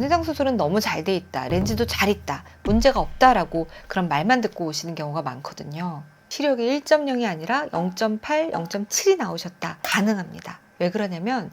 백내장 수술은 너무 잘 돼 있다, 렌즈도 잘 있다, 문제가 없다라고 그런 말만 듣고 오시는 경우가 많거든요. 시력이 1.0이 아니라 0.8, 0.7이 나오셨다. 가능합니다. 왜 그러냐면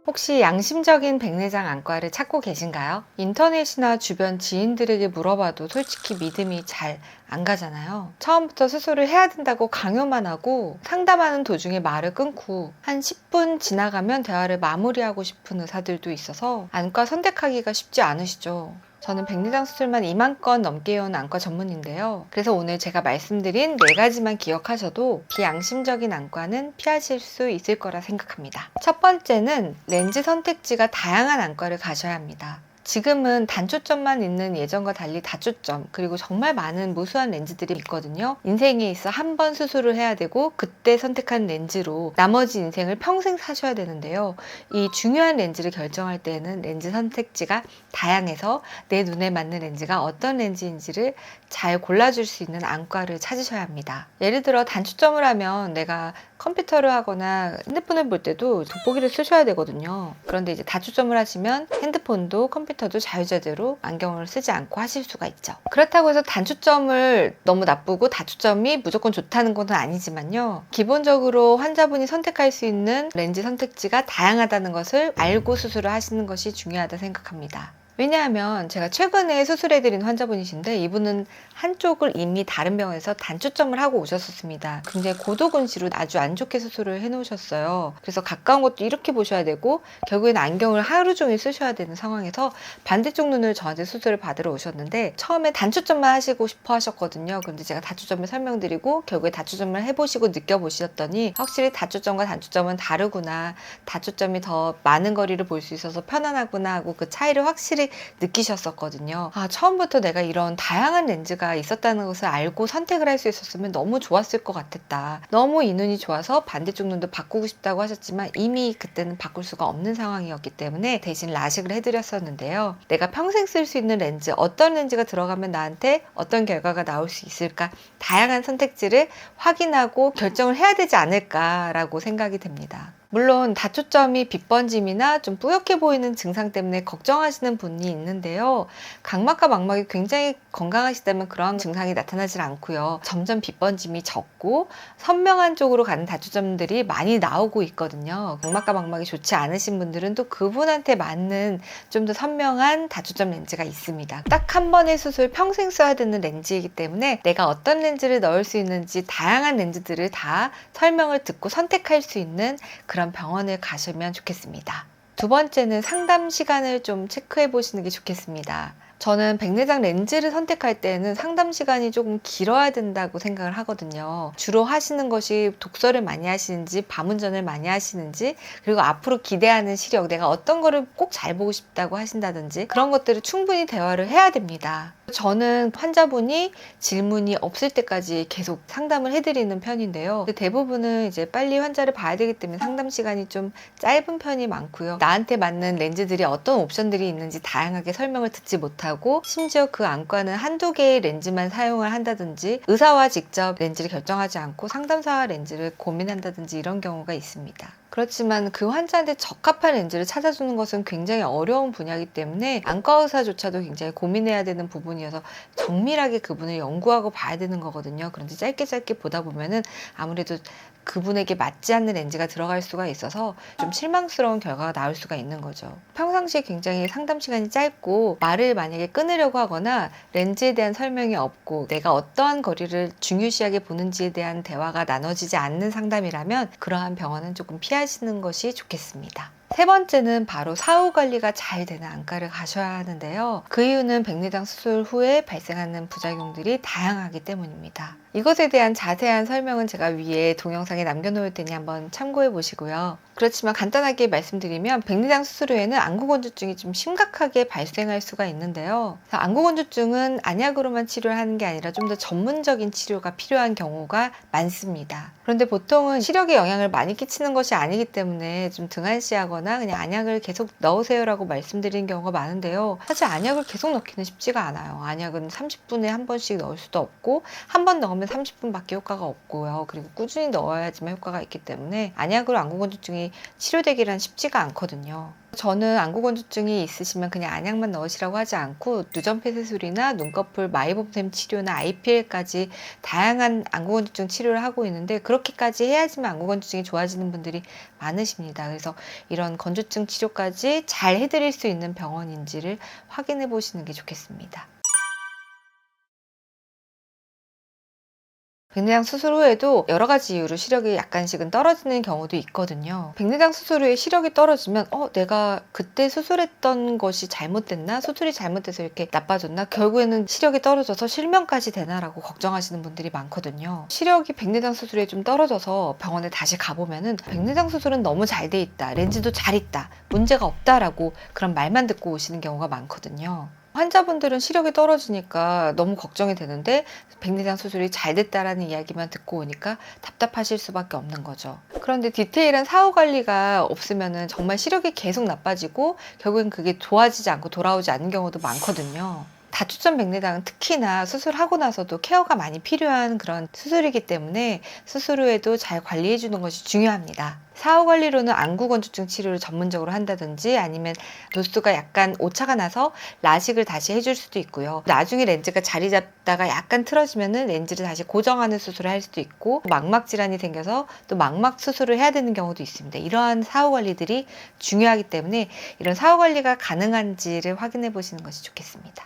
혹시 양심적인 백내장 안과를 찾고 계신가요? 인터넷이나 주변 지인들에게 물어봐도 솔직히 믿음이 잘 안 가잖아요. 처음부터 수술을 해야 된다고 강요만 하고 상담하는 도중에 말을 끊고 한 10분 지나가면 대화를 마무리하고 싶은 의사들도 있어서 안과 선택하기가 쉽지 않으시죠. 저는 백내장 수술만 2만 건 넘게 해온 안과 전문인데요. 그래서 오늘 제가 말씀드린 4가지만 기억하셔도 비양심적인 안과는 피하실 수 있을 거라 생각합니다. 첫 번째는 렌즈 선택지가 다양한 안과를 가셔야 합니다. 지금은 단초점만 있는 예전과 달리 다초점, 그리고 정말 많은 무수한 렌즈들이 있거든요. 인생에 있어 한 번 수술을 해야 되고 그때 선택한 렌즈로 나머지 인생을 평생 사셔야 되는데요. 이 중요한 렌즈를 결정할 때에는 렌즈 선택지가 다양해서 내 눈에 맞는 렌즈가 어떤 렌즈인지를 잘 골라줄 수 있는 안과를 찾으셔야 합니다. 예를 들어 단초점을 하면 내가 컴퓨터를 하거나 핸드폰을 볼 때도 돋보기를 쓰셔야 되거든요. 그런데 이제 다초점을 하시면 핸드폰도 컴퓨터도 자유자재로 안경을 쓰지 않고 하실 수가 있죠. 그렇다고 해서 단초점을 너무 나쁘고 다초점이 무조건 좋다는 건 아니지만요. 기본적으로 환자분이 선택할 수 있는 렌즈 선택지가 다양하다는 것을 알고 수술을 하시는 것이 중요하다 생각합니다. 왜냐하면 제가 최근에 수술해드린 환자분이신데 이분은 한쪽을 이미 다른 병원에서 단초점을 하고 오셨었습니다. 굉장히 고도근시로 아주 안 좋게 수술을 해놓으셨어요. 그래서 가까운 것도 이렇게 보셔야 되고 결국에는 안경을 하루 종일 쓰셔야 되는 상황에서 반대쪽 눈을 저한테 수술을 받으러 오셨는데 처음에 단초점만 하시고 싶어 하셨거든요. 그런데 제가 다초점을 설명드리고 결국에 다초점을 해보시고 느껴보셨더니 확실히 다초점과 단초점은 다르구나, 다초점이 더 많은 거리를 볼 수 있어서 편안하구나 하고 그 차이를 확실히 느끼셨었거든요. 처음부터 내가 이런 다양한 렌즈가 있었다는 것을 알고 선택을 할 수 있었으면 너무 좋았을 것 같았다. 너무 이 눈이 좋아서 반대쪽 눈도 바꾸고 싶다고 하셨지만 이미 그때는 바꿀 수가 없는 상황이었기 때문에 대신 라식을 해드렸었는데요. 내가 평생 쓸 수 있는 렌즈, 어떤 렌즈가 들어가면 나한테 어떤 결과가 나올 수 있을까, 다양한 선택지를 확인하고 결정을 해야 되지 않을까라고 생각이 됩니다. 물론 다초점이 빛번짐이나 좀 뿌옇게 보이는 증상 때문에 걱정하시는 분이 있는데요. 각막과 망막이 굉장히 건강하시다면 그런 증상이 나타나질 않고요. 점점 빛번짐이 적고 선명한 쪽으로 가는 다초점들이 많이 나오고 있거든요. 각막과 망막이 좋지 않으신 분들은 또 그분한테 맞는 좀 더 선명한 다초점 렌즈가 있습니다. 딱 한 번의 수술 평생 써야 되는 렌즈이기 때문에 내가 어떤 렌즈를 넣을 수 있는지 다양한 렌즈들을 다 설명을 듣고 선택할 수 있는 그런 병원을 가시면 좋겠습니다. 두 번째는 상담 시간을 좀 체크해 보시는 게 좋겠습니다. 저는 백내장 렌즈를 선택할 때는 상담 시간이 조금 길어야 된다고 생각을 하거든요. 주로 하시는 것이 독서를 많이 하시는지 밤운전을 많이 하시는지, 그리고 앞으로 기대하는 시력, 내가 어떤 거를 꼭 잘 보고 싶다고 하신다든지 그런 것들을 충분히 대화를 해야 됩니다. 저는 환자분이 질문이 없을 때까지 계속 상담을 해드리는 편인데요. 대부분은 이제 빨리 환자를 봐야 되기 때문에 상담 시간이 좀 짧은 편이 많고요. 나한테 맞는 렌즈들이 어떤 옵션들이 있는지 다양하게 설명을 듣지 못하고 심지어 그 안과는 한두 개의 렌즈만 사용을 한다든지 의사와 직접 렌즈를 결정하지 않고 상담사와 렌즈를 고민한다든지 이런 경우가 있습니다. 그렇지만 그 환자한테 적합한 렌즈를 찾아주는 것은 굉장히 어려운 분야이기 때문에 안과 의사조차도 굉장히 고민해야 되는 부분이어서 정밀하게 그분을 연구하고 봐야 되는 거거든요. 그런데 짧게 보다 보면은 아무래도 그분에게 맞지 않는 렌즈가 들어갈 수가 있어서 좀 실망스러운 결과가 나올 수가 있는 거죠. 평상시에 굉장히 상담 시간이 짧고 말을 만약에 끊으려고 하거나 렌즈에 대한 설명이 없고 내가 어떠한 거리를 중요시하게 보는지에 대한 대화가 나눠지지 않는 상담이라면 그러한 병원은 조금 피하시는 것이 좋겠습니다. 세 번째는 바로 사후 관리가 잘 되는 안과를 가셔야 하는데요. 그 이유는 백내장 수술 후에 발생하는 부작용들이 다양하기 때문입니다. 이것에 대한 자세한 설명은 제가 위에 동영상에 남겨놓을 테니 한번 참고해 보시고요. 그렇지만 간단하게 말씀드리면 백내장 수술 후에는 안구건조증이 좀 심각하게 발생할 수가 있는데요. 안구건조증은 안약으로만 치료를 하는 게 아니라 좀 더 전문적인 치료가 필요한 경우가 많습니다. 그런데 보통은 시력에 영향을 많이 끼치는 것이 아니기 때문에 좀 등한시하거나 그냥 안약을 계속 넣으세요라고 말씀드리는 경우가 많은데요. 사실 안약을 계속 넣기는 쉽지가 않아요. 안약은 30분에 한 번씩 넣을 수도 없고 한 번 넣으면 넣으면 30분밖에 효과가 없고요. 그리고 꾸준히 넣어야지만 효과가 있기 때문에 안약으로 안구건조증이 치료되기란 쉽지가 않거든요. 저는 안구건조증이 있으시면 그냥 안약만 넣으시라고 하지 않고 누전폐쇄술이나 눈꺼풀 마이봄샘 치료나 IPL까지 다양한 안구건조증 치료를 하고 있는데, 그렇게까지 해야지만 안구건조증이 좋아지는 분들이 많으십니다. 그래서 이런 건조증 치료까지 잘 해드릴 수 있는 병원인지를 확인해 보시는 게 좋겠습니다. 백내장 수술 후에도 여러 가지 이유로 시력이 약간씩은 떨어지는 경우도 있거든요. 백내장 수술 후에 시력이 떨어지면 내가 그때 수술했던 것이 잘못됐나? 수술이 잘못돼서 이렇게 나빠졌나? 결국에는 시력이 떨어져서 실명까지 되나라고 걱정하시는 분들이 많거든요. 시력이 백내장 수술에 좀 떨어져서 병원에 다시 가보면은 백내장 수술은 너무 잘 돼 있다, 렌즈도 잘 있다, 문제가 없다라고 그런 말만 듣고 오시는 경우가 많거든요. 환자분들은 시력이 떨어지니까 너무 걱정이 되는데 백내장 수술이 잘 됐다라는 이야기만 듣고 오니까 답답하실 수밖에 없는 거죠. 그런데 디테일한 사후 관리가 없으면은 정말 시력이 계속 나빠지고 결국엔 그게 좋아지지 않고 돌아오지 않는 경우도 많거든요. 다초점 백내장은 특히나 수술하고 나서도 케어가 많이 필요한 그런 수술이기 때문에 수술 후에도 잘 관리해 주는 것이 중요합니다. 사후 관리로는 안구건조증 치료를 전문적으로 한다든지, 아니면 도수가 약간 오차가 나서 라식을 다시 해줄 수도 있고요. 나중에 렌즈가 자리 잡다가 약간 틀어지면은 렌즈를 다시 고정하는 수술을 할 수도 있고, 망막 질환이 생겨서 또 망막 수술을 해야 되는 경우도 있습니다. 이러한 사후 관리들이 중요하기 때문에 이런 사후 관리가 가능한지를 확인해 보시는 것이 좋겠습니다.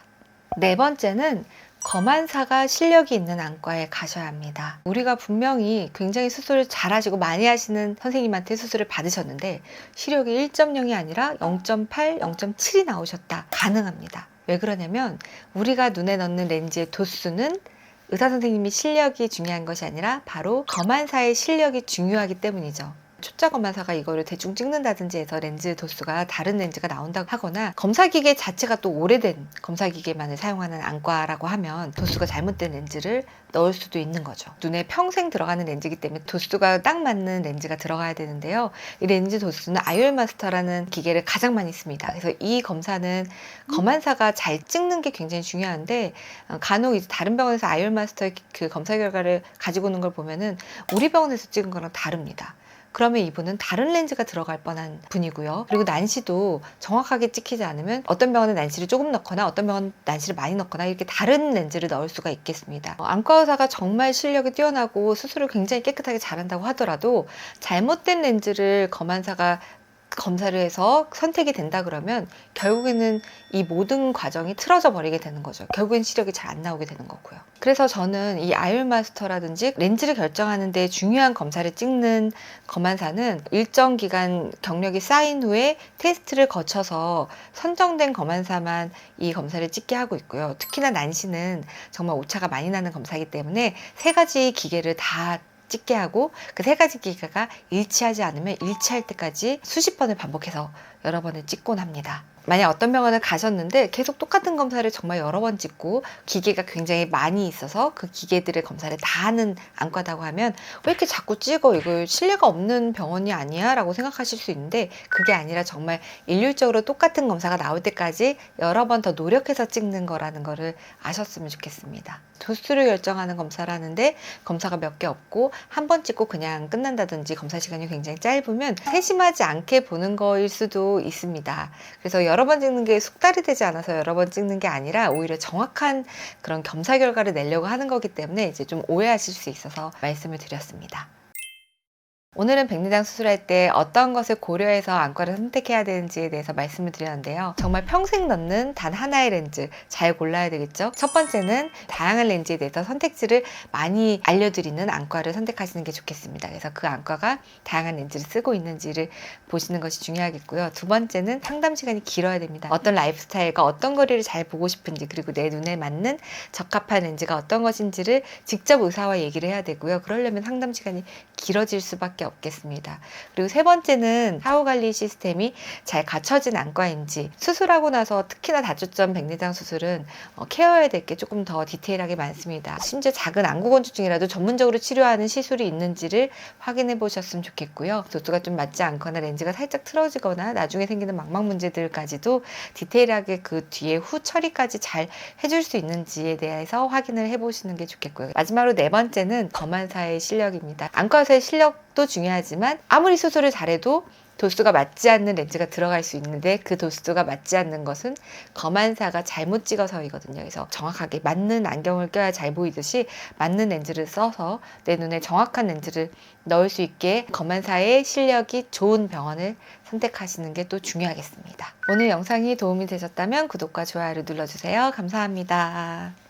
네 번째는 검안사가 실력이 있는 안과에 가셔야 합니다. 우리가 분명히 굉장히 수술을 잘하시고 많이 하시는 선생님한테 수술을 받으셨는데 시력이 1.0이 아니라 0.8, 0.7이 나오셨다. 가능합니다. 왜 그러냐면 우리가 눈에 넣는 렌즈의 도수는 의사 선생님이 실력이 중요한 것이 아니라 바로 검안사의 실력이 중요하기 때문이죠. 초짜 검안사가 이거를 대충 찍는다든지 해서 렌즈 도수가 다른 렌즈가 나온다고 하거나, 검사기계 자체가 또 오래된 검사기계만을 사용하는 안과라고 하면 도수가 잘못된 렌즈를 넣을 수도 있는 거죠. 눈에 평생 들어가는 렌즈이기 때문에 도수가 딱 맞는 렌즈가 들어가야 되는데요. 이 렌즈 도수는 아이올마스터라는 기계를 가장 많이 씁니다. 그래서 이 검사는 검안사가 잘 찍는 게 굉장히 중요한데, 간혹 이제 다른 병원에서 아이올마스터의 그 검사 결과를 가지고 오는 걸 보면은 우리 병원에서 찍은 거랑 다릅니다. 그러면 이분은 다른 렌즈가 들어갈 뻔한 분이고요. 그리고 난시도 정확하게 찍히지 않으면 어떤 병원은 난시를 조금 넣거나 어떤 병원은 난시를 많이 넣거나 이렇게 다른 렌즈를 넣을 수가 있겠습니다. 안과 의사가 정말 실력이 뛰어나고 수술을 굉장히 깨끗하게 잘한다고 하더라도 잘못된 렌즈를 검안사가 검사를 해서 선택이 된다 그러면 결국에는 이 모든 과정이 틀어져 버리게 되는 거죠. 결국엔 시력이 잘 안 나오게 되는 거고요. 그래서 저는 이 아이올마스터라든지 렌즈를 결정하는 데 중요한 검사를 찍는 검안사는 일정 기간 경력이 쌓인 후에 테스트를 거쳐서 선정된 검안사만 이 검사를 찍게 하고 있고요. 특히나 난시는 정말 오차가 많이 나는 검사이기 때문에 세 가지 기계를 다 찍게 하고, 그 세 가지 기계가 일치하지 않으면 일치할 때까지 수십 번을 반복해서 여러 번을 찍곤 합니다. 만약 어떤 병원을 가셨는데 계속 똑같은 검사를 정말 여러 번 찍고 기계가 굉장히 많이 있어서 그 기계들의 검사를 다 하는 안과다고 하면 왜 이렇게 자꾸 찍어? 이거 신뢰가 없는 병원이 아니야? 라고 생각하실 수 있는데, 그게 아니라 정말 일률적으로 똑같은 검사가 나올 때까지 여러 번 더 노력해서 찍는 거라는 거를 아셨으면 좋겠습니다. 도수를 결정하는 검사라는데 검사가 몇 개 없고 한 번 찍고 그냥 끝난다든지 검사 시간이 굉장히 짧으면 세심하지 않게 보는 거일 수도 있습니다. 그래서 여러 번 찍는 게 숙달이 되지 않아서 여러 번 찍는 게 아니라 오히려 정확한 그런 검사 결과를 내려고 하는 거기 때문에 이제 좀 오해하실 수 있어서 말씀을 드렸습니다. 오늘은 백내장 수술할 때 어떤 것을 고려해서 안과를 선택해야 되는지에 대해서 말씀을 드렸는데요. 정말 평생 넣는 단 하나의 렌즈 잘 골라야 되겠죠. 첫 번째는 다양한 렌즈에 대해서 선택지를 많이 알려드리는 안과를 선택하시는 게 좋겠습니다. 그래서 그 안과가 다양한 렌즈를 쓰고 있는지를 보시는 것이 중요하겠고요. 두 번째는 상담 시간이 길어야 됩니다. 어떤 라이프 스타일과 어떤 거리를 잘 보고 싶은지, 그리고 내 눈에 맞는 적합한 렌즈가 어떤 것인지를 직접 의사와 얘기를 해야 되고요. 그러려면 상담 시간이 길어질 수밖에 수밖에 없겠습니다. 그리고 세 번째는 사후 관리 시스템이 잘 갖춰진 안과인지, 수술하고 나서 특히나 다초점 백내장 수술은 케어해야 될 게 조금 더 디테일하게 많습니다. 심지어 작은 안구건조증이라도 전문적으로 치료하는 시술이 있는지를 확인해 보셨으면 좋겠고요. 도수가 좀 맞지 않거나 렌즈가 살짝 틀어지거나 나중에 생기는 망막 문제들까지도 디테일하게 그 뒤에 후 처리까지 잘 해줄 수 있는지에 대해서 확인을 해보시는 게 좋겠고요. 마지막으로 네 번째는 검안사의 실력입니다. 안과 의사의 실력도 중요하지만 아무리 수술을 잘해도 도수가 맞지 않는 렌즈가 들어갈 수 있는데 그 도수가 맞지 않는 것은 검안사가 잘못 찍어서이거든요. 그래서 정확하게 맞는 안경을 껴야 잘 보이듯이 맞는 렌즈를 써서 내 눈에 정확한 렌즈를 넣을 수 있게 검안사의 실력이 좋은 병원을 선택하시는 게 또 중요하겠습니다. 오늘 영상이 도움이 되셨다면 구독과 좋아요를 눌러주세요. 감사합니다.